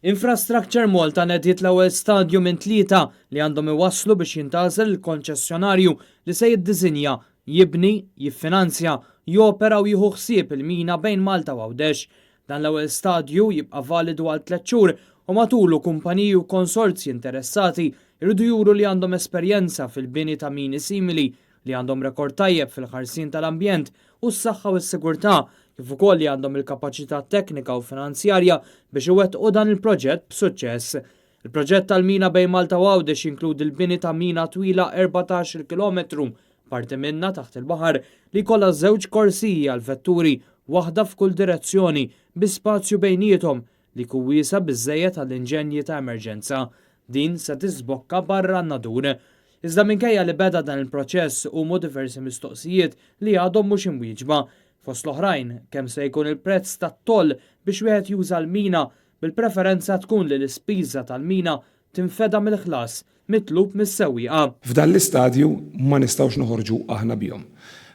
Infrastructure Malta nediet l-ewwel stadju minn 3 li għandhom iwasslu biex jintgħażel il-konċessjonarju li se jiddiżinja, jibni, jiffinanzja, jopera u jieħu ħsieb il-mina bejn Malta u Għawdex. Dan l-ewwel stadju jibqa' validu għal 3 xhur u matulu kumpaniji u konsorzji interessati jridu juru li għandhom esperjenza fil-bini ta' mini simili, li għandhom rekord tajjeb fil-ħarsien tal-ambjent u s-saħħa u s-sigurtà, kif ukoll li għandhom il-kapaċità teknika u finanzjarja biex iwettqu dan il-proġett b'suċċess. Il-proġett tal-mina bejn Malta u Għawdex jinkludi l-bini ta' mina twila 14 km, parti minna taħt il-baħar li jkollha 2 korsiji għal vetturi, waħda f'kull direzzjoni, bi spazju bejniethom li jkun wiesa' biżżejjed għall-inġenji ta' emerġenza. Din se tisbokka barra n-nadur. Iżda minkejja li beda dan il-proċess humu diversi mistoqsijiet li għadhom mhux imwieġba. Fost l-oħrajn, kemm se jkun il-prezz tat-toll biex wieħed juża l-mina, bil-preferenza tkun li l-ispiża tal-mina tinfeda mill-ħlas mitlub mis-sewwieqa. F'dan l-istadju ma nistgħux noħorġu aħna bihom.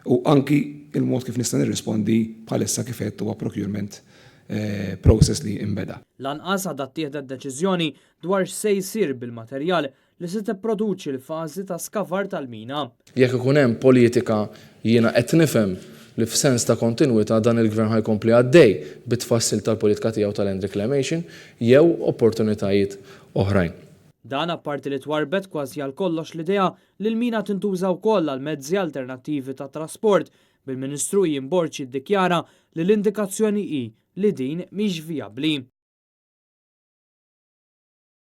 U anki il-mod kif nista' nirrispondi bħalissa kif qed huwa procurement process li imbeda. Lanqas għadha ttieħdet deċiżjoni dwar x'se jsir bil-materjal li se tipproduċi l-fażi ta' skavar tal-mina. Jekk ikun hemm politika jiena qed nifhem li f'sens ta' kontinwità dan il-gvern ħajkompli għaddej bit-tfassil tal-politika tiegħu tal-land reclamation jew opportunitajiet oħrajn. Dan apparti li twarbet kważi għal kollox l-idea li l-mina tintuża wkoll għal mezzi alternattivi ta' trasport, bil-Ministru Jimborċ jiddikjara li l-indikazzjoni hi li din mhix vijabbli.